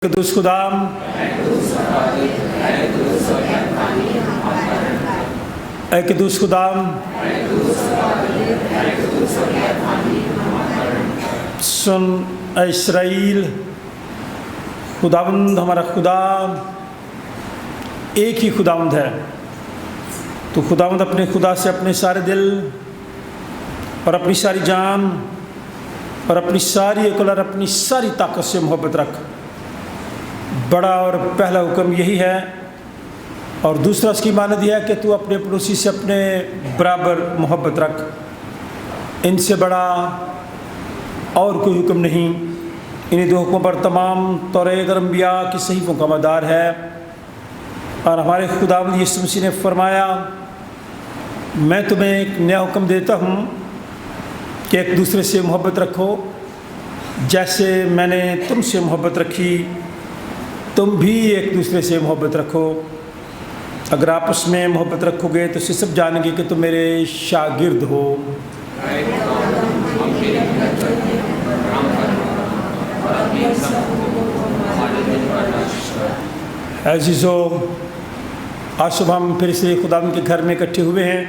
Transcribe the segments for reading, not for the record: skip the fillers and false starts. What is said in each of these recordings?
قدوس خدام اے قدوس خدام سن اے اسرائیل، خداوند ہمارا خدا ایک ہی خداوند ہے۔ تو خداوند اپنے خدا سے اپنے سارے دل اور اپنی ساری جان اور اپنی ساری عقل اور اپنی ساری طاقت سے محبت رکھ۔ بڑا اور پہلا حکم یہی ہے، اور دوسرا اس کی مانند یہ ہے کہ تو اپنے پڑوسی سے اپنے برابر محبت رکھ۔ ان سے بڑا اور کوئی حکم نہیں۔ انہیں دو حکموں پر تمام توریت اور انبیاء کی صحیفوں کا مدار ہے۔ اور ہمارے خداوند یسوع مسیح نے فرمایا، میں تمہیں ایک نیا حکم دیتا ہوں کہ ایک دوسرے سے محبت رکھو، جیسے میں نے تم سے محبت رکھی، تم بھی ایک دوسرے سے محبت رکھو۔ اگر آپس میں محبت رکھو گے تو سب جانیں گے کہ تم میرے شاگرد ہو۔ عزیزو، آج صبح ہم پھر سے خداوند کے گھر میں اکٹھے ہوئے ہیں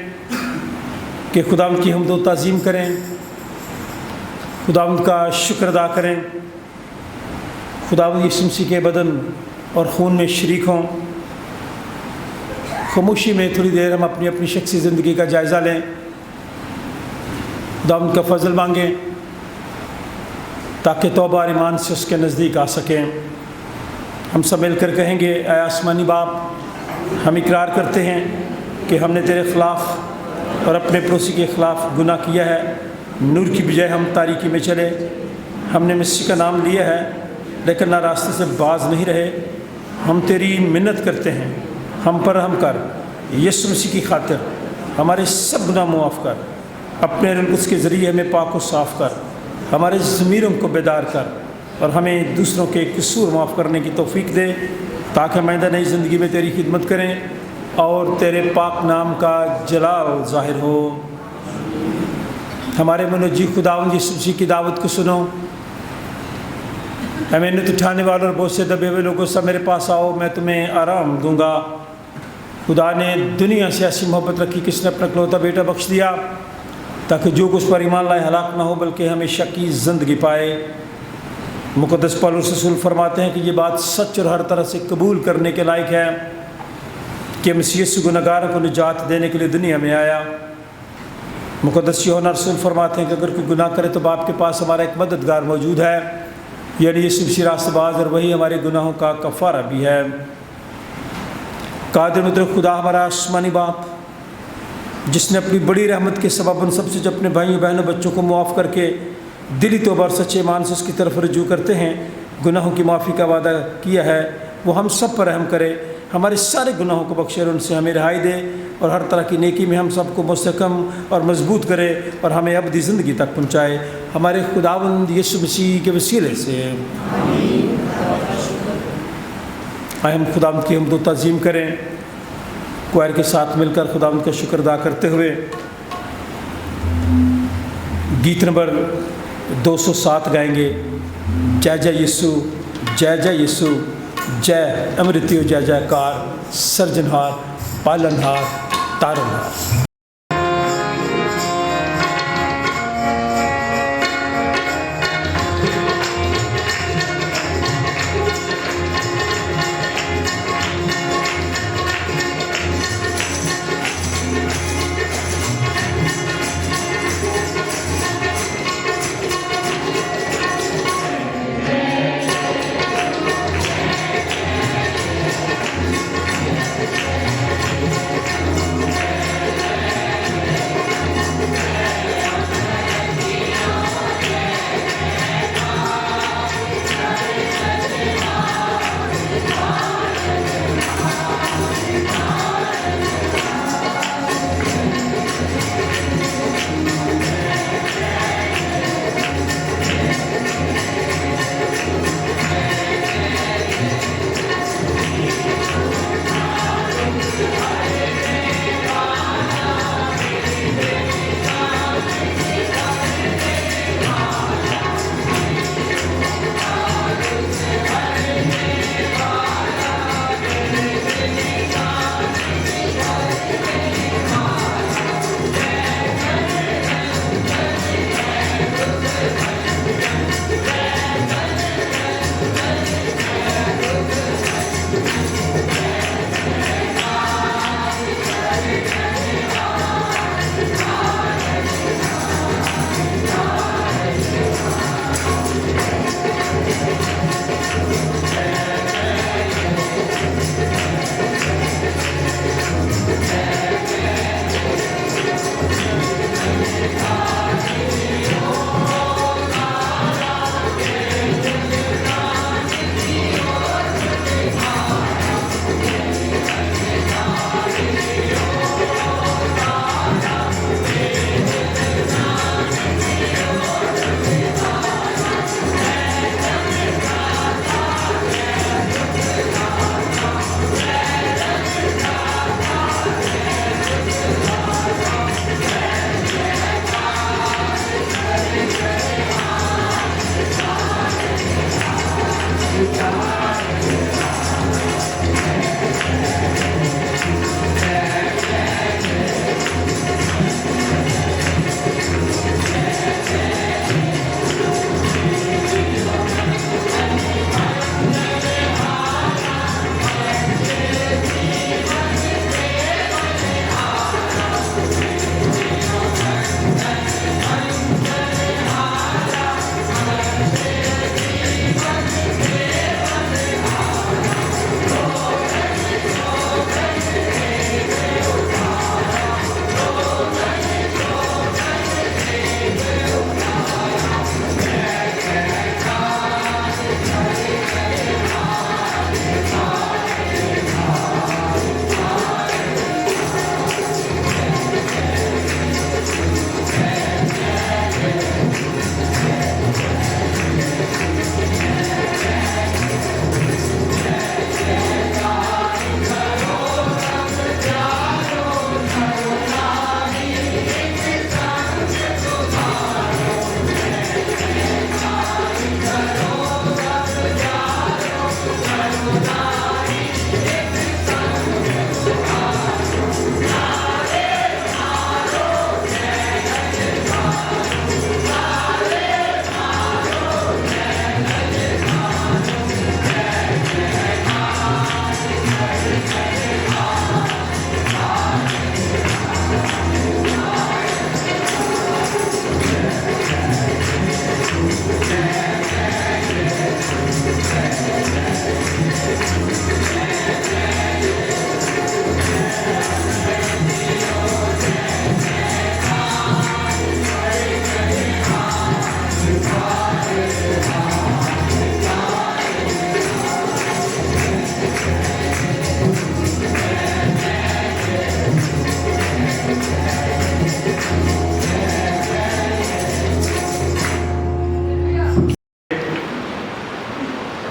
کہ خداوند کی حمد و تعظیم کریں، خداوند کا شکر ادا کریں، خداوند یسوع مسیح کے بدن اور خون میں شریک ہوں۔ خاموشی میں تھوڑی دیر ہم اپنی اپنی شخصی زندگی کا جائزہ لیں، خداوند کا فضل مانگیں تاکہ توبہ اور ایمان سے اس کے نزدیک آ سکیں۔ ہم سب مل کر کہیں گے، اے آسمانی باپ، ہم اقرار کرتے ہیں کہ ہم نے تیرے خلاف اور اپنے پڑوسی کے خلاف گناہ کیا ہے۔ نور کی بجائے ہم تاریکی میں چلے، ہم نے مسیح کا نام لیا ہے لیکن نہ راستے سے باز نہیں رہے۔ ہم تیری منت کرتے ہیں، ہم پر رحم کر، یسوع مسیح کی خاطر ہمارے سب گناہ معاف کر، اپنے روح القدس کے ذریعے ہمیں پاک و صاف کر، ہمارے ضمیروں کو بیدار کر اور ہمیں دوسروں کے قصور معاف کرنے کی توفیق دے، تاکہ ہم آئندہ نئی زندگی میں تیری خدمت کریں اور تیرے پاک نام کا جلال ظاہر ہو۔ ہمارے منجی خداوند یسوع مسیح کی دعوت کو سنو، اے محنت اٹھانے والوں اور بہت سے دبے ہوئے لوگوں سے میرے پاس آؤ، میں تمہیں آرام دوں گا۔ خدا نے دنیا سے ایسی محبت رکھی کہ اس نے اپنا اکلوتا بیٹا بخش دیا تاکہ جو کچھ پر ایمان لائے ہلاک نہ ہو بلکہ ہمیشہ کی زندگی پائے۔ مقدس پولس رسول فرماتے ہیں کہ یہ بات سچ اور ہر طرح سے قبول کرنے کے لائق ہے کہ مسیح یسوع گنہگاروں کو نجات دینے کے لیے دنیا میں آیا۔ مقدس یوحنا رسول فرماتے ہیں کہ اگر کوئی گناہ کرے تو باپ کے پاس ہمارا ایک مددگار موجود ہے، یعنی یسوع مسیح راست باز، اور وہی ہمارے گناہوں کا کفارہ بھی ہے۔ قادر مطلق خدا ہمارا آسمانی باپ، جس نے اپنی بڑی رحمت کے سبب ان سب سے جو اپنے بھائیوں بہنوں بچوں کو معاف کر کے دلی توبہ اور سچے ایمان سے اس کی طرف رجوع کرتے ہیں، گناہوں کی معافی کا وعدہ کیا ہے۔ وہ ہم سب پر رحم کرے، ہمارے سارے گناہوں کو بخشے اور ان سے ہمیں رہائی دے، اور ہر طرح کی نیکی میں ہم سب کو مستحکم اور مضبوط کرے اور ہمیں ابدی زندگی تک پہنچائے، ہمارے خداوند یسوع مسیح کے وسیلے سے۔ آئے ہم خداوند کی حمد و تعظیم کریں، کوائر کے ساتھ مل کر خداوند کا شکر ادا کرتے ہوئے گیت نمبر 207 گائیں گے۔ جے جے یسوع، جے جے یسوع، جے امرتیو جے جے کار، سرجنہار، پالنہار، تارنہار۔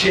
6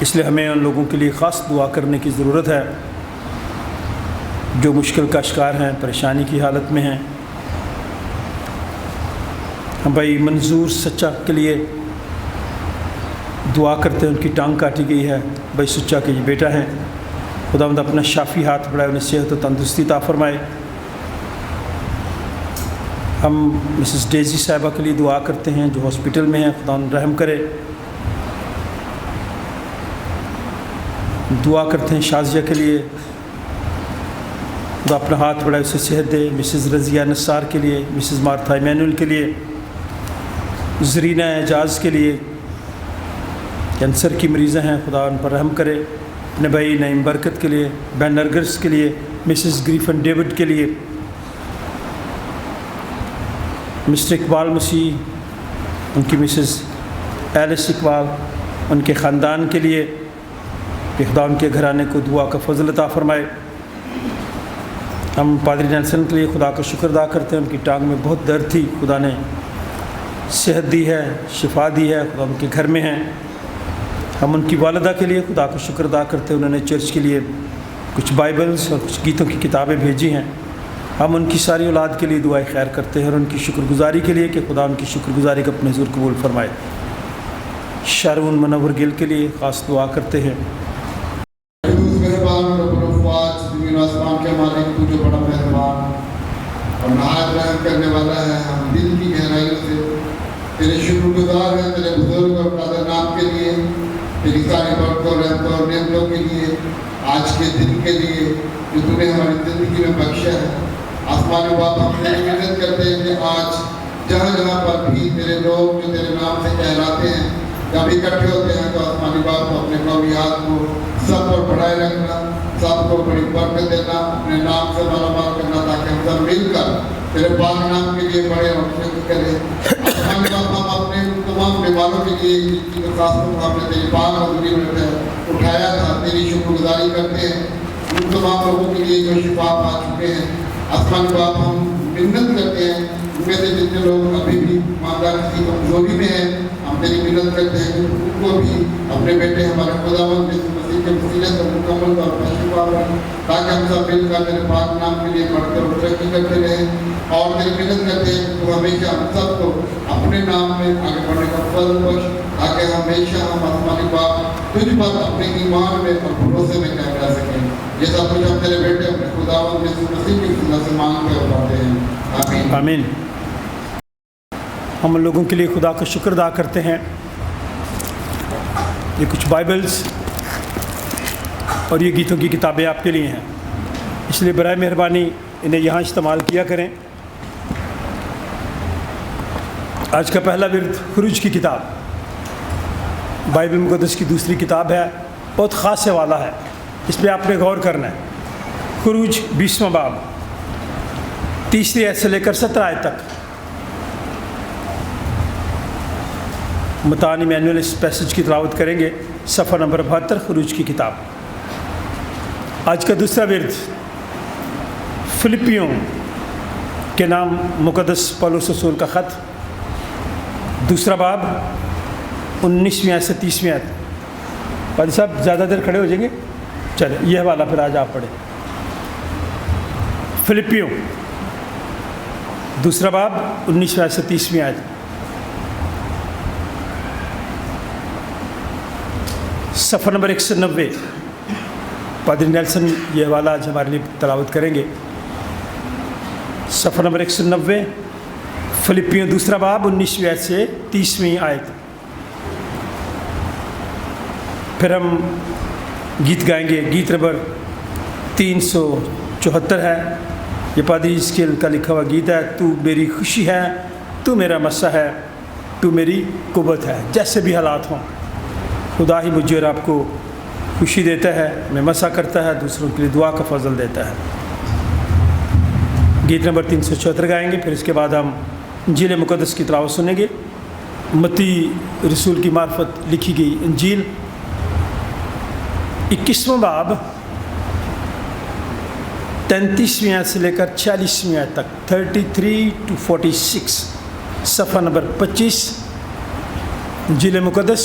اس لیے ہمیں ان لوگوں کے لیے خاص دعا کرنے کی ضرورت ہے جو مشکل کا شکار ہیں، پریشانی کی حالت میں ہیں۔ ہم بھائی منظور سچا کے لیے دعا کرتے ہیں، ان کی ٹانگ کاٹی گئی ہے، بھائی سچا کے یہ بیٹا ہے، خداوند اپنا شافی ہاتھ بڑھائے، انہیں صحت و تندرستی عطا فرمائے۔ ہم مسز ڈیزی صاحبہ کے لیے دعا کرتے ہیں جو ہاسپٹل میں ہیں، خداوند رحم کرے۔ دعا کرتے ہیں شازیہ کے لیے، خدا اپنا ہاتھ بڑھائے، اسے صحت دے۔ مسز رضیہ نثار کے لیے، مسز مارتھا ایمینول کے لیے، زرینہ اعجاز کے لیے، کینسر کی مریضیں ہیں، خدا ان پر رحم کرے۔ اپنے بھائی نعیم برکت کے لیے، بہن نرگس کے لیے، مسز گریفن ڈیوڈ کے لیے، مسٹر اقبال مسیح، ان کی مسز ایلس اقبال، ان کے خاندان کے لیے کہ خدا ان کے گھرانے کو دعا کا فضل عطا فرمائے۔ ہم پادری نیلسن کے لیے خدا کا شکر ادا کرتے ہیں، ان کی ٹانگ میں بہت درد تھی، خدا نے صحت دی ہے، شفا دی ہے، خدا ان کے گھر میں ہیں۔ ہم ان کی والدہ کے لیے خدا کا شکر ادا کرتے ہیں، انہوں نے چرچ کے لیے کچھ بائبلز اور کچھ گیتوں کی کتابیں بھیجی ہیں۔ ہم ان کی ساری اولاد کے لیے دعائیں خیر کرتے ہیں اور ان کی شکر گزاری کے لیے کہ خدا ان کی شکر گزاری کا اپنے حضور قبول فرمائے۔ شارون منور گل کے لیے خاص دعا کرتے ہیں۔ آسمان کے مالک تو جو بڑا مہربان اور نہایت رحم کرنے والا ہے، ہم دل کی گہرائیوں سے تیرے شکر گزار ہیں، تیرے بزرگ اور قادر نام کے لیے، تیری ساری برکتوں رحمتوں اور نعمتوں کے لیے، آج کے دن کے لیے جو تو نے ہماری زندگی میں بخشا ہے۔ آسمانی باپ ہم تیری محنت کرتے ہیں کہ آج جہاں جہاں پر بھی تیرے لوگ جو تیرے نام سے کہلاتے ہیں جب اکٹھے ہوتے ہیں تو آسمانی باپ کو اپنے قومیات کو سب پر بڑھائے رکھنا، سب کو بڑی برکت دینا، اپنے نام سے مالامال کرنا تاکہ ہم سب مل کر تیرے پاک نام کے لیے بڑے اور فکر کریں۔ آسمانی باپ ہم اپنے تمام بیماروں کے لیے جن کی درخواستوں کو ہم نے تیری پاک حضوری میں اٹھایا تھا، تیری شکر گزاری کرتے ہیں ان تمام لوگوں کے لیے جو شفا پا چکے ہیں۔ آسمانی باپ ہم منت کرتے ہیں ان میں سے جتنے لوگ ابھی بھی ماندہ کسی کمزوری میں ہیں، ہم تیری منت کرتے ہیں کہ ان کو بھی اپنے بیٹے ہمارے خداوند یسوع مسیح کے وسیلے سے مکمل طور پر شفا پائیں تاکہ ہم سب مل کر تیرے پاک نام کے لیے بڑھ کر ترقی کرتے رہیں اور تیری منت کرتے ہیں کہ تو ہمیشہ ہم سب کو اپنے نام میں آگے بڑھنے کا فضل بخش تاکہ ہمیشہ ہم آسمانی باپ تجھ پر اپنے ایمان میں اور بھروسے میں قائم رہ سکیں۔ یہ سب کچھ ہم تیرے بیٹے اپنے خداوند یسوع مسیح کے وسیلے سے مانگ کے اور پاتے ہیں، آمین۔ آمین۔ ہم لوگوں کے لیے خدا کا شکر ادا کرتے ہیں۔ یہ کچھ بائبلز اور یہ گیتوں کی کتابیں آپ کے لیے ہیں، اس لیے برائے مہربانی انہیں یہاں استعمال کیا کریں۔ آج کا پہلا ورد خروج کی کتاب، بائبل مقدس کی دوسری کتاب ہے، بہت خاص حوالہ ہے، اس پہ آپ نے غور کرنا ہے۔ خروج 20واں باب 30 آیت سے لے کر 17 آیت تک۔ متان ایمینول اس پیسج کی تلاوت کریں گے، صفحہ نمبر 72 خروج کی کتاب۔ آج کا دوسرا ورد فلپیوں کے نام مقدس پولس رسول کا خط، دوسرا باب 19ویں آیت سے 30ویں آیت۔ پادری صاحب زیادہ دیر کھڑے ہو جائیں گے، چلے یہ حوالہ پھر آج آپ پڑھیں۔ فلپیوں دوسرا باب 19ویں آیت سے 30ویں آیت۔ صفحہ نمبر 190 پادری نیلسن یہ حوالہ آج ہمارے لیے تلاوت کریں گے۔ صفحہ نمبر 190 فلپیوں دوسرا باب 19ویں آیت سے 30ویں آیت۔ پھر ہم گیت گائیں گے، گیت نمبر 374 ہے، یہ پادری اسکیل کا لکھا ہوا گیت ہے۔ تو میری خوشی ہے، تو میرا مسا ہے، تو میری قوت ہے۔ جیسے بھی حالات ہوں خدا ہی مجھے اور آپ کو خوشی دیتا ہے، میں مسا کرتا ہے، دوسروں کے لیے دعا کا فضل دیتا ہے۔ گیت نمبر 374 گائیں گے، پھر اس کے بعد ہم انجیل مقدس کی تلاوت سنیں گے۔ متی رسول کی معرفت لکھی گئی انجیل 21واں باب 33ویں آیت سے لے کر 46ویں آیت تک، 33 to 46، صفحہ نمبر 25 انجیل مقدس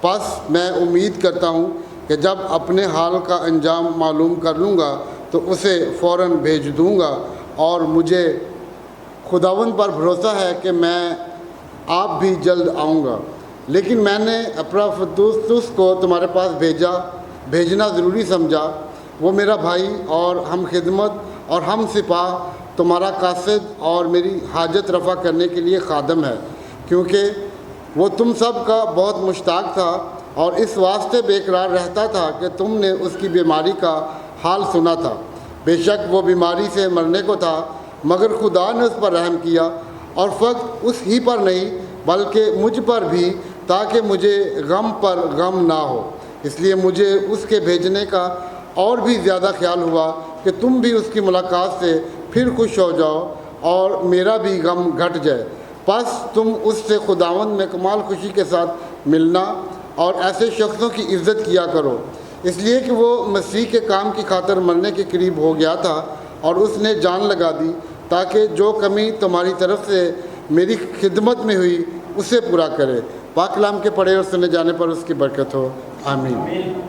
پس میں امید کرتا ہوں کہ جب اپنے حال کا انجام معلوم کر لوں گا تو اسے فوراً بھیج دوں گا، اور مجھے خداوند پر بھروسہ ہے کہ میں آپ بھی جلد آؤں گا۔ لیکن میں نے اپرافدیتوس کو تمہارے پاس بھیجنا ضروری سمجھا۔ وہ میرا بھائی اور ہم خدمت اور ہم سپاہ، تمہارا قاصد اور میری حاجت رفع کرنے کے لیے خادم ہے، کیونکہ وہ تم سب کا بہت مشتاق تھا اور اس واسطے بے قرار رہتا تھا کہ تم نے اس کی بیماری کا حال سنا تھا۔ بے شک وہ بیماری سے مرنے کو تھا، مگر خدا نے اس پر رحم کیا، اور فقط اس ہی پر نہیں بلکہ مجھ پر بھی، تاکہ مجھے غم پر غم نہ ہو۔ اس لیے مجھے اس کے بھیجنے کا اور بھی زیادہ خیال ہوا کہ تم بھی اس کی ملاقات سے پھر خوش ہو جاؤ اور میرا بھی غم گھٹ جائے۔ پس تم اس سے خداوند میں کمال خوشی کے ساتھ ملنا اور ایسے شخصوں کی عزت کیا کرو، اس لیے کہ وہ مسیح کے کام کی خاطر مرنے کے قریب ہو گیا تھا اور اس نے جان لگا دی، تاکہ جو کمی تمہاری طرف سے میری خدمت میں ہوئی اسے پورا کرے۔ پاک کلام کے پڑھے اور سنے جانے پر اس کی برکت ہو، آمین۔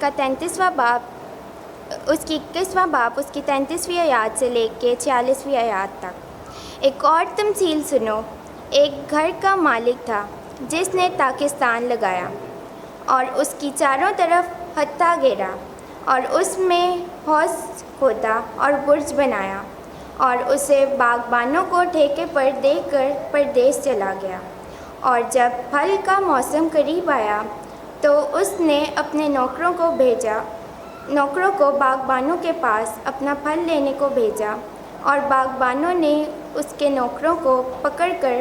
کا 33واں باپ اس کی 21واں باپ اس کی 33ویں آیات سے لے کے 46ویں آیات تک۔ ایک اور تمثیل سنو۔ ایک گھر کا مالک تھا جس نے تاکستان لگایا اور اس کی چاروں طرف حتہ گھیرا اور اس میں حوض کھودا اور برج بنایا، اور اسے باغبانوں کو ٹھیکے پر دے کر پردیس چلا گیا۔ اور جب پھل کا موسم قریب آیا تو اس نے اپنے نوکروں کو باغبانوں کے پاس اپنا پھل لینے کو بھیجا، اور باغبانوں نے اس کے نوکروں کو پکڑ کر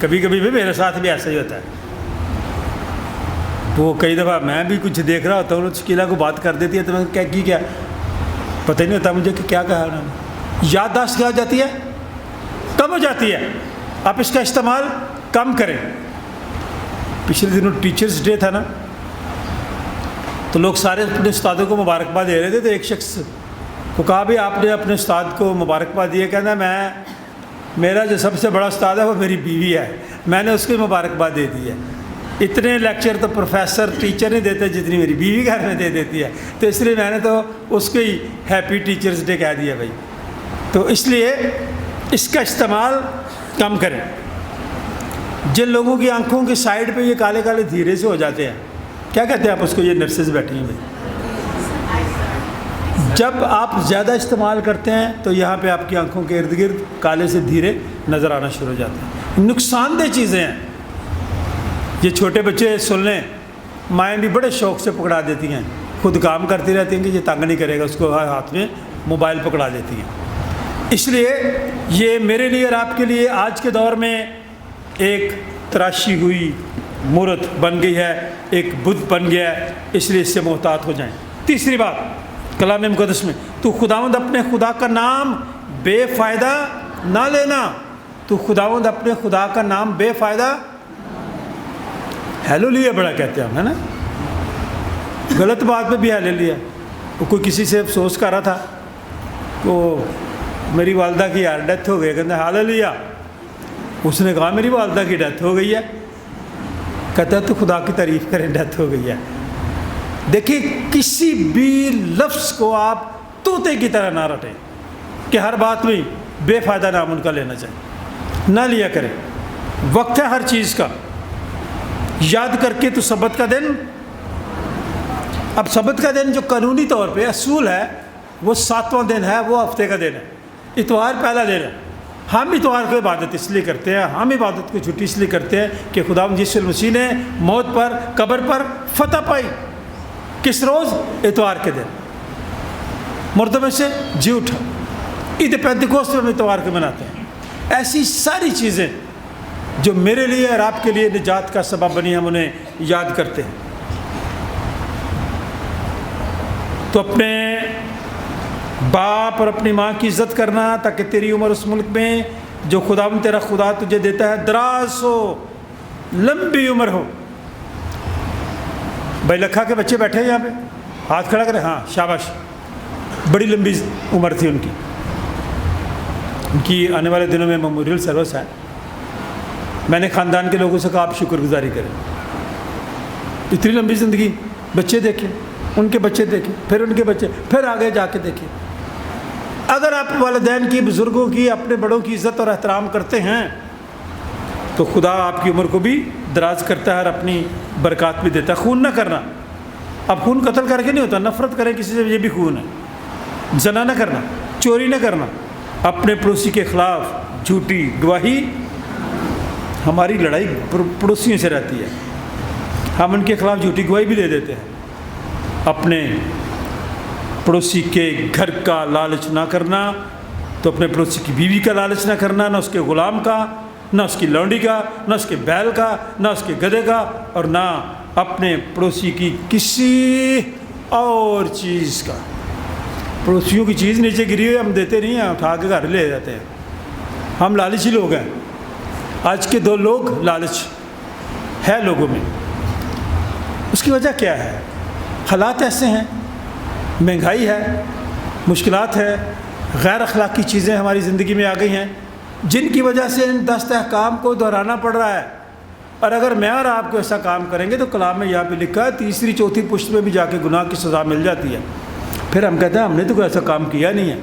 کبھی کبھی بھی میرے ساتھ بھی ایسا ہی ہوتا ہے. وہ کئی دفعہ میں بھی کچھ دیکھ رہا ہوتا ہوں, شکیلا کو بات کر دیتی ہے تو میں کیا پتہ نہیں ہوتا مجھے کہ کیا کہا انہوں نے. یادداشت کیا ہو جاتی ہے, کم ہو جاتی ہے. آپ اس کا استعمال کم کریں. پچھلے دنوں ٹیچرز ڈے تھا نا, تو لوگ سارے اپنے استادوں کو مبارکباد دے رہے تھے. تو ایک شخص کو کہا بھی آپ نے اپنے استاد کو مبارکباد دی ہے. کہنا میرا جو سب سے بڑا استاد ہے وہ میری بیوی ہے, میں نے اس کو مبارکباد دے دی ہے. اتنے لیکچر تو پروفیسر ٹیچر نہیں دیتے جتنی میری بیوی گھر میں دے دیتی ہے, تو اس لیے میں نے تو اس کو ہی ہیپی ٹیچرز ڈے کہہ دیا بھائی. تو اس لیے اس کا استعمال کم کریں. جن لوگوں کی آنکھوں کی سائڈ پہ یہ کالے کالے دھیرے سے ہو جاتے ہیں, کیا کہتے ہیں آپ اس کو؟ یہ نرسز بیٹھی ہیں بھائی. جب آپ زیادہ استعمال کرتے ہیں تو یہاں پہ آپ کی آنکھوں کے ارد گرد کالے سے دھیرے نظر آنا شروع ہو جاتے ہیں. نقصان دہ چیزیں ہیں. یہ چھوٹے بچے سن لیں, مائیں بھی بڑے شوق سے پکڑا دیتی ہیں, خود کام کرتی رہتی ہیں کہ یہ تنگ نہیں کرے گا, اس کو ہاتھ میں موبائل پکڑا دیتی ہیں. اس لیے یہ میرے لیے اور آپ کے لیے آج کے دور میں ایک تراشی ہوئی مورت بن گئی ہے, ایک بت بن گیا ہے. اس لیے اس سے محتاط ہو جائیں. تیسری بات, کلام مقدس میں تو خداوند اپنے خدا کا نام بے فائدہ نہ لینا. تو خداوند اپنے خدا کا نام بے فائدہ, ہیلولیا بڑا کہتے ہیں ہم, ہے نا. غلط بات پہ بھی ہیلولیا. کوئی کسی سے افسوس کر رہا تھا, تو میری والدہ کی یار ڈیتھ ہو گئی, کہتے ہیں ہیلولیا. اس نے کہا میری والدہ کی ڈیتھ ہو گئی ہے. کہتا ہے تو خدا کی تعریف کریں, ڈیتھ ہو گئی ہے. دیکھیں, کسی بھی لفظ کو آپ طوطے کی طرح نہ رٹیں کہ ہر بات میں بے فائدہ نام ان کا لینا چاہیے, نہ لیا کریں. وقت ہے ہر چیز کا. یاد کر کے تو سبت کا دن, اب سبت کا دن جو قانونی طور پہ اصول ہے وہ 7واں دن ہے, وہ ہفتے کا دن ہے. اتوار پہلا دن ہے. ہم اتوار کو عبادت اس لیے کرتے ہیں, ہم عبادت کو چھٹی اس لیے کرتے ہیں کہ خداوند یسوع مسیح نے موت پر, قبر پر فتح پائی. کس روز؟ اتوار کے دن. مردوں میں سے جی اٹھا. عید پینتیکوست ہم اتوار کو مناتے ہیں. ایسی ساری چیزیں جو میرے لیے اور آپ کے لیے نجات کا سبب بنی, ہم انہیں یاد کرتے ہیں. تو اپنے باپ اور اپنی ماں کی عزت کرنا تاکہ تیری عمر اس ملک میں جو خداوند تیرا خدا تجھے دیتا ہے دراز ہو, لمبی عمر ہو. بھائی لکھا کے بچے بیٹھے ہیں یہاں پہ, ہاتھ کھڑا کریں. ہاں شاباش, بڑی لمبی عمر تھی ان کی. آنے والے دنوں میں میموریل سروس ہے. میں نے خاندان کے لوگوں سے کہا آپ شکر گزاری کریں. اتنی لمبی زندگی, بچے دیکھیں, ان کے بچے دیکھیں, پھر ان کے بچے, پھر آگے جا کے دیکھیں. اگر آپ والدین کی, بزرگوں کی, اپنے بڑوں کی عزت اور احترام کرتے ہیں تو خدا آپ کی عمر کو بھی دراز کرتا ہے اور اپنی برکات بھی دیتا ہے. خون نہ کرنا. اب خون قتل کر کے نہیں ہوتا, نفرت کریں کسی سے, یہ بھی خون ہے. زنا نہ کرنا, چوری نہ کرنا, اپنے پڑوسی کے خلاف جھوٹی گواہی. ہماری لڑائی پڑوسیوں سے رہتی ہے, ہم ان کے خلاف جھوٹی گواہی بھی دے دیتے ہیں. اپنے پڑوسی کے گھر کا لالچ نہ کرنا, تو اپنے پڑوسی کی بیوی کا لالچ نہ کرنا, نہ اس کے غلام کا, نہ اس کی لونڈی کا, نہ اس کے بیل کا, نہ اس کے گدھے کا, اور نہ اپنے پڑوسی کی کسی اور چیز کا. پڑوسیوں کی چیز نیچے گری ہوئی ہم دیتے نہیں ہیں, اٹھا کے گھر لے جاتے ہیں. ہم لالچی لوگ ہیں. آج کے 2 لوگ لالچ ہے لوگوں میں. اس کی وجہ کیا ہے؟ حالات ایسے ہیں, مہنگائی ہے, مشکلات ہے, غیر اخلاقی چیزیں ہماری زندگی میں آ گئی ہیں جن کی وجہ سے ان 10 احکام کو دہرانا پڑ رہا ہے. اور اگر میں اور آپ کو ایسا کام کریں گے تو کلام میں یہاں پہ لکھا ہے 3ری 4تھی پشت میں بھی جا کے گناہ کی سزا مل جاتی ہے. پھر ہم کہتے ہیں ہم نے تو کوئی ایسا کام کیا نہیں ہے,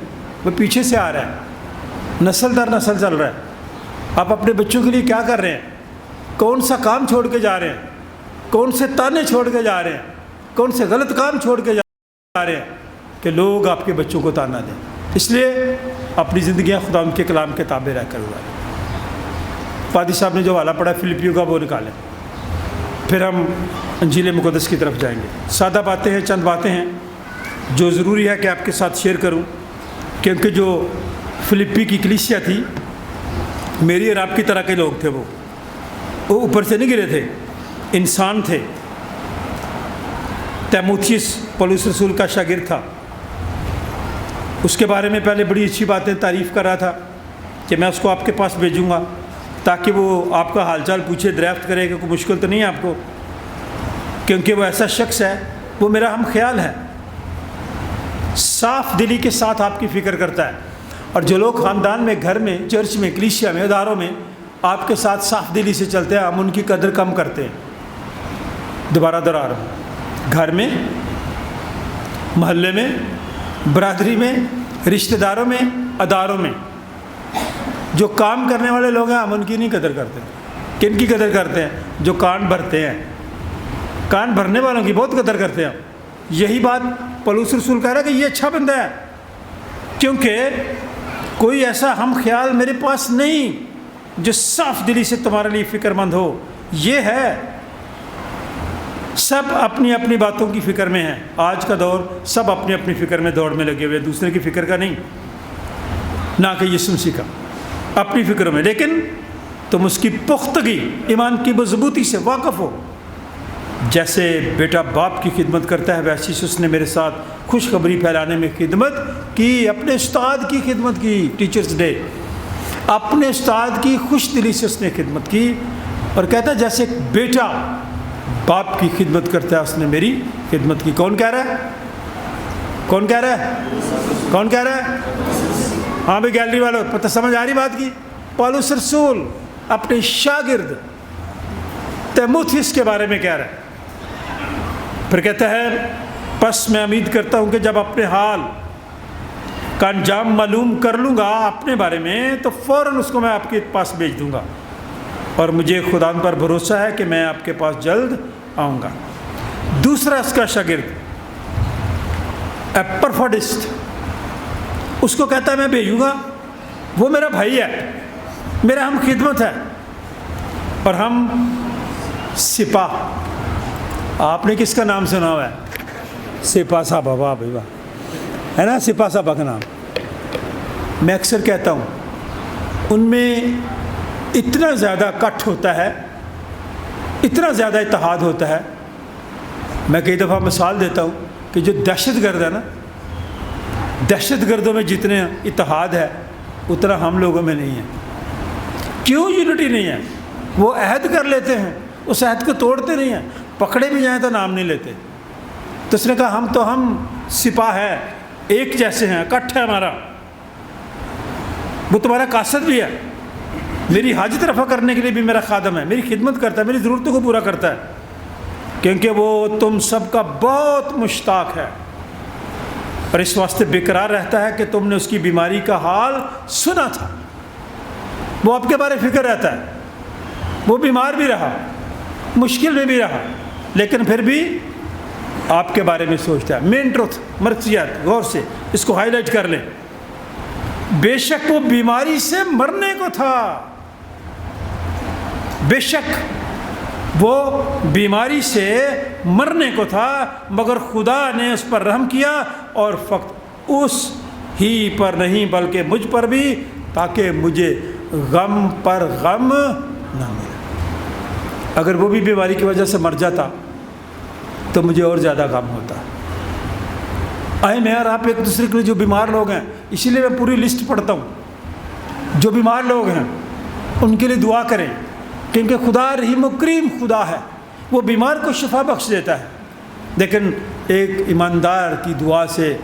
وہ پیچھے سے آ رہا ہے, نسل در نسل چل رہا ہے. آپ اپنے بچوں کے لیے کیا کر رہے ہیں؟ کون سا کام چھوڑ کے جا رہے ہیں؟ کون سے تانے چھوڑ کے جا رہے ہیں؟ کون سے غلط کام چھوڑ کے جا رہے ہیں کہ لوگ آپ کے بچوں کو تانا دیں؟ اس لیے اپنی زندگیاں خدا ان کے کلام کے تابع رہ کر گزاریں. پادری صاحب نے جو حوالہ پڑھا فلپیوں کا وہ نکالیں, پھر ہم انجیل مقدس کی طرف جائیں گے. سادہ باتیں ہیں, چند باتیں ہیں جو ضروری ہے کہ آپ کے ساتھ شیئر کروں, کیونکہ جو فلپی کی کلیسیا تھی میری اور آپ کی طرح کے لوگ تھے. وہ وہ اوپر سے نہیں گرے تھے، انسان تھے۔ تیموتھیوس پولس رسول کا شاگرد تھا، اس کے بارے میں پہلے بڑی اچھی باتیں تعریف کر رہا تھا کہ میں اس کو آپ کے پاس بھیجوں گا تاکہ وہ آپ کا حال چال پوچھے، دریافت کرے کہ کوئی مشکل تو نہیں ہے آپ کو، کیونکہ وہ ایسا شخص ہے، وہ میرا ہم خیال ہے، صاف دلی کے ساتھ آپ کی فکر کرتا ہے۔ اور جو لوگ خاندان میں، گھر میں، چرچ میں، کلیسیا میں، اداروں میں آپ کے ساتھ صاف دلی سے چلتے ہیں، ہم ان کی قدر کم کرتے ہیں۔ دوبارہ دہرا رہا ہوں، گھر میں، محلے میں، برادری میں، رشتہ داروں میں، اداروں میں جو کام کرنے والے لوگ ہیں، ہم ان کی نہیں قدر کرتے۔ کن کی قدر کرتے ہیں؟ جو کان بھرتے ہیں، کان بھرنے والوں کی بہت قدر کرتے ہیں۔ یہی بات پولس رسول کہہ رہا ہے کہ یہ اچھا بندہ ہے، کیونکہ کوئی ایسا ہم خیال میرے پاس نہیں جو صاف دلی سے تمہارے لیے فکر مند ہو۔ یہ ہے، سب اپنی اپنی باتوں کی فکر میں ہیں۔ آج کا دور سب اپنی اپنی فکر میں دوڑ میں لگے ہوئے، دوسرے کی فکر کا نہیں، نہ کہ یسوع مسیح کا، اپنی فکر میں۔ لیکن تم اس کی پختگی، ایمان کی مضبوطی سے واقف ہو۔ جیسے بیٹا باپ کی خدمت کرتا ہے، ویسی اس نے میرے ساتھ خوشخبری پھیلانے میں خدمت کی، اپنے استاد کی خدمت کی۔ ٹیچرز ڈے، اپنے استاد کی خوش دلی سے اس نے خدمت کی، اور کہتا ہے جیسے بیٹا باپ کی خدمت کرتا ہے، اس نے میری خدمت کی۔ کون کہہ رہا ہے؟ کون کہہ رہا ہے؟ کون کہہ رہا ہے؟ ہاں بھائی گیلری والوں، پتہ سمجھ آ رہی بات کی؟ پولس رسول اپنے شاگرد تیموتھیوس کے بارے میں کہہ رہا ہے۔ پھر کہتا ہے پس میں امید کرتا ہوں کہ جب اپنے حال کا انجام معلوم کر لوں گا اپنے بارے میں، تو فوراً اس کو میں آپ کے پاس بھیج دوں گا، اور مجھے خدا پر بھروسہ ہے کہ میں آپ کے پاس جلد آؤں گا۔ دوسرا اس کا شاگرد ایپرفڈسٹ، اس کو کہتا ہے میں بھیجوں گا، وہ میرا بھائی ہے، میرا ہم خدمت ہے، اور ہم سپاہ۔ آپ نے کس کا نام سنا ہوا ہے؟ سپاہ صاحبہ، واہ بھائی واہ، ہے نا سپاہ صاحبہ کا نام۔ میں اکثر کہتا ہوں ان میں اتنا زیادہ کٹ ہوتا ہے، اتنا زیادہ اتحاد ہوتا ہے۔ میں کئی دفعہ مثال دیتا ہوں کہ جو دہشت گرد ہے نا، دہشت گردوں میں جتنے اتحاد ہے اتنا ہم لوگوں میں نہیں ہے۔ کیوں یونٹی نہیں ہے؟ وہ عہد کر لیتے ہیں، اس عہد کو توڑتے نہیں ہیں، پکڑے بھی جائیں تو نام نہیں لیتے۔ تو اس نے کہا ہم سپاہ ہے، ایک جیسے ہیں، کٹ ہے ہمارا، وہ تمہارا قاصد بھی ہے، میری حاجت رفع کرنے کے لیے بھی میرا خادم ہے، میری خدمت کرتا ہے، میری ضرورتوں کو پورا کرتا ہے، کیونکہ وہ تم سب کا بہت مشتاق ہے، اور اس واسطے بیقرار رہتا ہے کہ تم نے اس کی بیماری کا حال سنا تھا۔ وہ آپ کے بارے فکر رہتا ہے، وہ بیمار بھی رہا، مشکل میں بھی رہا، لیکن پھر بھی آپ کے بارے میں سوچتا ہے۔ مین ٹروتھ، مرکزیت، غور سے اس کو ہائی لائٹ کر لیں۔ بے شک وہ بیماری سے مرنے کو تھا، بے شک وہ بیماری سے مرنے کو تھا، مگر خدا نے اس پر رحم کیا، اور فقط اس ہی پر نہیں بلکہ مجھ پر بھی، تاکہ مجھے غم پر غم نہ ملے۔ اگر وہ بھی بیماری کی وجہ سے مر جاتا تو مجھے اور زیادہ غم ہوتا۔ آئے میں اور آپ ایک دوسرے کے لیے، جو بیمار لوگ ہیں، اسی لیے میں پوری لسٹ پڑھتا ہوں، جو بیمار لوگ ہیں ان کے لیے دعا کریں، کیونکہ خدا رحیم و کریم خدا ہے، وہ بیمار کو شفا بخش دیتا ہے۔ لیکن ایک ایماندار کی دعا سے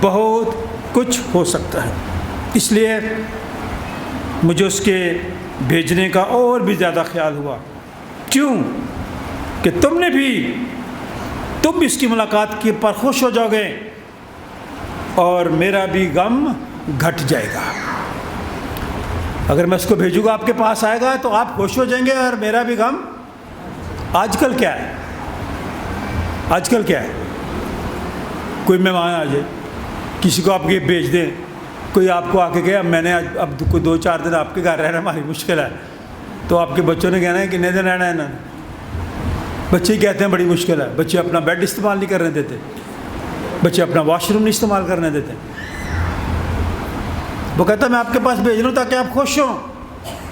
بہت کچھ ہو سکتا ہے۔ اس لیے مجھے اس کے بھیجنے کا اور بھی زیادہ خیال ہوا۔ کیوں؟ کہ تم بھی اس کی ملاقات کے پر خوش ہو جاؤ گے، اور میرا بھی غم گھٹ جائے گا۔ اگر میں اس کو بھیجوں گا، آپ کے پاس آئے گا، تو آپ خوش ہو جائیں گے، اور میرا بھی غم۔ آج کل کیا ہے؟ آج کل کیا ہے؟ کوئی مہمان آ جائے، کسی کو آپ کے بھیج دیں، کوئی آپ کو آ کے کہے میں نے اب کوئی 2-4 دن آپ کے گھر رہنا ہماری مشکل ہے، تو آپ کے بچوں نے کہنا ہے کہ کتنے دن رہنا ہے نا؟ بچے ہی کہتے ہیں بڑی مشکل ہے۔ بچے اپنا بیڈ استعمال نہیں کرنے دیتے، بچے اپنا واش روم نہیں استعمال کرنے دیتے۔ وہ کہتا ہے میں آپ کے پاس بھیج رہا ہوں تاکہ آپ خوش ہوں،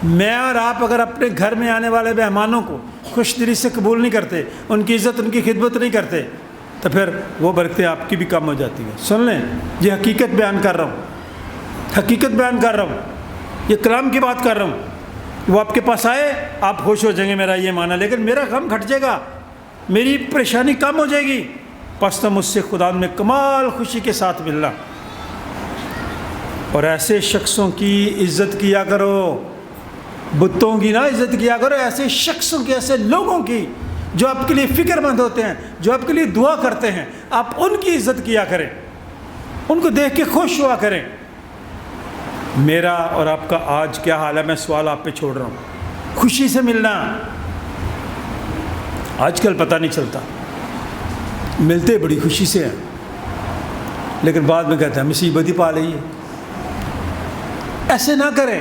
میں اور آپ اگر اپنے گھر میں آنے والے مہمانوں کو خوش دلی سے قبول نہیں کرتے، ان کی عزت، ان کی خدمت نہیں کرتے، تو پھر وہ برکتیں آپ کی بھی کم ہو جاتی ہیں۔ سن لیں، یہ حقیقت بیان کر رہا ہوں، حقیقت بیان کر رہا ہوں، یہ کلام کی بات کر رہا ہوں۔ وہ آپ کے پاس آئے، آپ خوش ہو جائیں گے، میرا یہ معنی، لیکن میرا غم گھٹ جائے گا، میری پریشانی کم ہو جائے گی، پس تو مجھ سے خدا میں کمال خوشی کے ساتھ ملنا۔ اور ایسے شخصوں کی عزت کیا کرو، بتوں کی نہ عزت کیا کرو، ایسے شخصوں کی، ایسے لوگوں کی جو آپ کے لیے فکر مند ہوتے ہیں، جو آپ کے لیے دعا کرتے ہیں، آپ ان کی عزت کیا کریں، ان کو دیکھ کے خوش ہوا کریں۔ میرا اور آپ کا آج کیا حال ہے، میں سوال آپ پہ چھوڑ رہا ہوں۔ خوشی سے ملنا آج کل پتہ نہیں چلتا، ملتے بڑی خوشی سے ہیں، لیکن بعد میں کہتے ہیں مصیبت ہی پا رہی ہے۔ ایسے نہ کریں،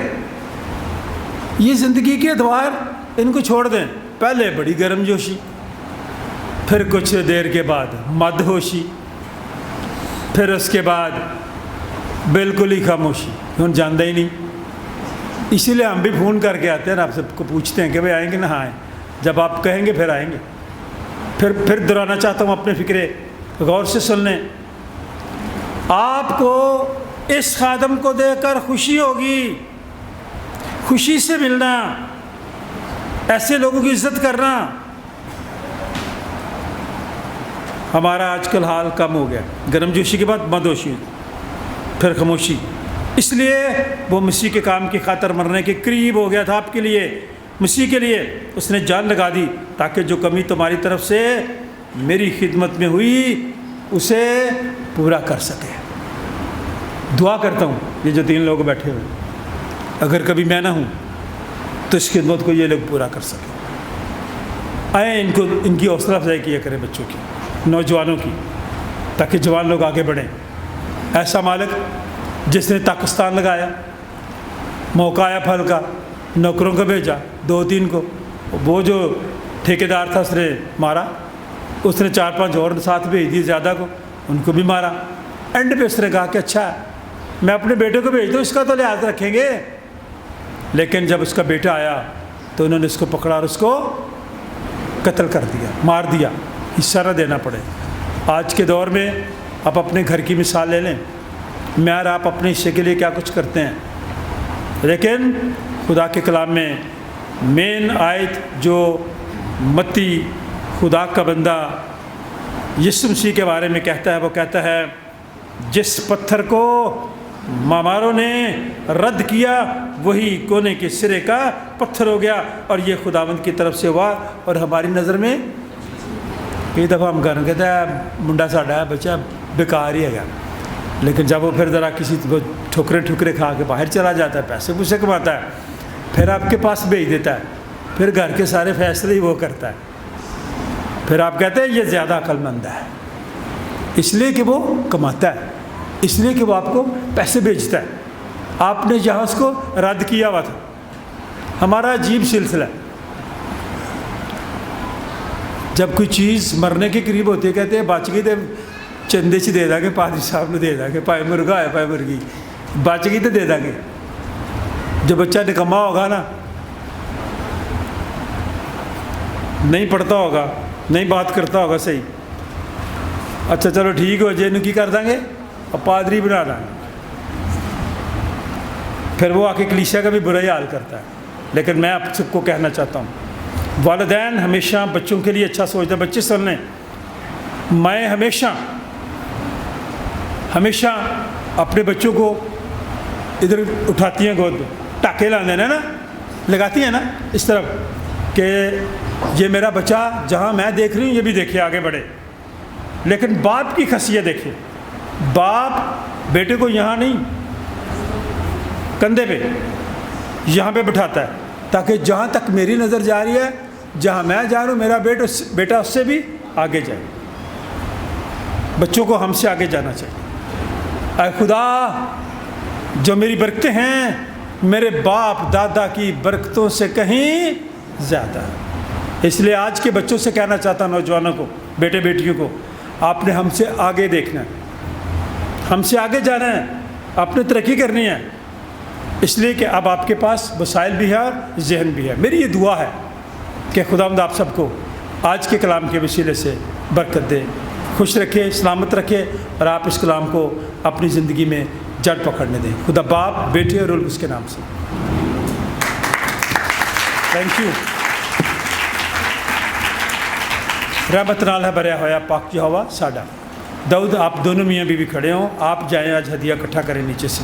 یہ زندگی کے ادوار ان کو چھوڑ دیں۔ پہلے بڑی گرم جوشی، پھر کچھ دیر کے بعد مد ہوشی، پھر اس کے بعد بالکل ہی خاموشی، ہم جانتے ہی نہیں۔ اسی لیے ہم بھی فون کر کے آتے ہیں، آپ سب کو پوچھتے ہیں کہ بھائی آئیں گے نہ آئیں، جب آپ کہیں گے پھر آئیں گے۔ پھر دہرانا چاہتا ہوں اپنے فکرے، غور سے سن لیں۔ آپ کو اس خادم کو دیکھ کر خوشی ہوگی، خوشی سے ملنا، ایسے لوگوں کی عزت کرنا۔ ہمارا آج کل حال کم ہو گیا، گرم جوشی کے بعد مدوشی، پھر خاموشی۔ اس لیے وہ مسیح کے کام کی خاطر مرنے کے قریب ہو گیا تھا آپ کے لیے، مسیح کے لیے اس نے جان لگا دی، تاکہ جو کمی تمہاری طرف سے میری خدمت میں ہوئی اسے پورا کر سکے۔ دعا کرتا ہوں یہ جو 3 لوگ بیٹھے ہوئے، اگر کبھی میں نہ ہوں تو اس خدمت کو یہ لوگ پورا کر سکیں۔ آئیں ان کی حوصلہ افزائی کیا کریں، بچوں کی، نوجوانوں کی، تاکہ جوان لوگ آگے بڑھیں۔ ایسا مالک جس نے پاکستان لگایا، موقع آیا پھل کا، نوکروں کو بھیجا 2-3 کو، وہ جو ٹھیکیدار تھا اس نے مارا، اس نے 4-5 اور ساتھ بھیج دیے زیادہ کو، ان کو بھی مارا۔ اینڈ پہ اس نے کہا کہ اچھا میں اپنے بیٹے کو بھیج دوں، اس کا تو لحاظ رکھیں گے۔ لیکن جب اس کا بیٹا آیا تو انہوں نے اس کو پکڑا اور اس کو قتل کر دیا، مار دیا، حصہ نہ دینا پڑے۔ آج کے دور میں آپ اپنے گھر کی مثال لے لیں، میں اور آپ اپنے حصے کے لیے کیا کچھ کرتے ہیں، لیکن خدا کے کلام میں مین آیت جو متی خدا کا بندہ یسوع مسیح کے بارے میں کہتا ہے، وہ کہتا ہے جس پتھر کو ماماروں نے رد کیا وہی کونے کے سرے کا پتھر ہو گیا، اور یہ خداوند کی طرف سے ہوا۔ اور ہماری نظر میں کئی دفعہ ہم کہتے ہیں منڈا ساڈا ہے، بچہ بیکار ہی ہے گا، لیکن جب وہ پھر ذرا کسی ٹھکرے کھا کے باہر چلا جاتا ہے، پیسے پوسے کماتا ہے، پھر آپ کے پاس بھیج دیتا ہے، پھر گھر کے سارے فیصلے ہی وہ کرتا ہے، پھر آپ کہتے ہیں یہ زیادہ عقل مند ہے، اس لیے کہ وہ کماتا ہے، اس لیے کہ وہ آپ کو پیسے بھیجتا ہے۔ آپ نے جہاں اس کو رد کیا ہوا تھا۔ ہمارا عجیب سلسلہ ہے، جب کوئی چیز مرنے کے قریب ہوتی ہے کہتے ہیں بچ گئی تو چندے سے دے دیں گے، پادری صاحب نے دے دیں گے، پائے مرغا ہے پائے مرغی، بچ گئی تو دے دیں گے۔ جو بچہ نکما ہوگا نا، نہیں پڑھتا ہوگا، نہیں بات کرتا ہوگا صحیح، اچھا چلو ٹھیک ہو جائے، کی کر دیں گے اور پادری بنا دیں گے، پھر وہ آ کے کلیسیا کا بھی برا ہی حال کرتا ہے۔ لیکن میں آپ سب کو کہنا چاہتا ہوں، والدین ہمیشہ بچوں کے لیے اچھا سوچتے ہیں۔ بچے سن لیں، میں ہمیشہ اپنے بچوں کو ادھر اٹھاتی ہیں گود، ٹاکے لانے نا لگاتی ہیں نا اس طرف کہ یہ میرا بچہ جہاں میں دیکھ رہی ہوں یہ بھی دیکھے، آگے بڑھے۔ لیکن باپ کی خاصیت دیکھیں، باپ بیٹے کو یہاں نہیں، کندھے پہ یہاں پہ بٹھاتا ہے، تاکہ جہاں تک میری نظر جا رہی ہے، جہاں میں جا رہا ہوں، میرا بیٹا اس سے بھی آگے جائے۔ بچوں کو ہم سے آگے جانا چاہیے۔ اے خدا، جو میری برکتیں ہیں میرے باپ دادا کی برکتوں سے کہیں زیادہ ہے۔ اس لیے آج کے بچوں سے کہنا چاہتا ہوں، نوجوانوں کو، بیٹے بیٹیوں کو، آپ نے ہم سے آگے دیکھنا ہے، ہم سے آگے جانا ہے، آپ نے ترقی کرنی ہے۔ اس لیے کہ اب آپ کے پاس وسائل بھی ہے اور ذہن بھی ہے. میری یہ دعا ہے کہ خداوند آپ سب کو آج کے کلام کے وسیلے سے برکت دے, خوش رکھے, سلامت رکھے, اور آپ اس کلام کو اپنی زندگی میں جڑ پکڑنے دیں. خدا باپ, بیٹے اور روح القدس کے نام سے. Thank you. رحمت نال ہے بھریا ہوا پاک یہوہ ساڈا. داؤد, آپ دونوں میاں بیوی کھڑے ہوں, آپ جائیں آج ہدیہ اکٹھا کریں نیچے سے.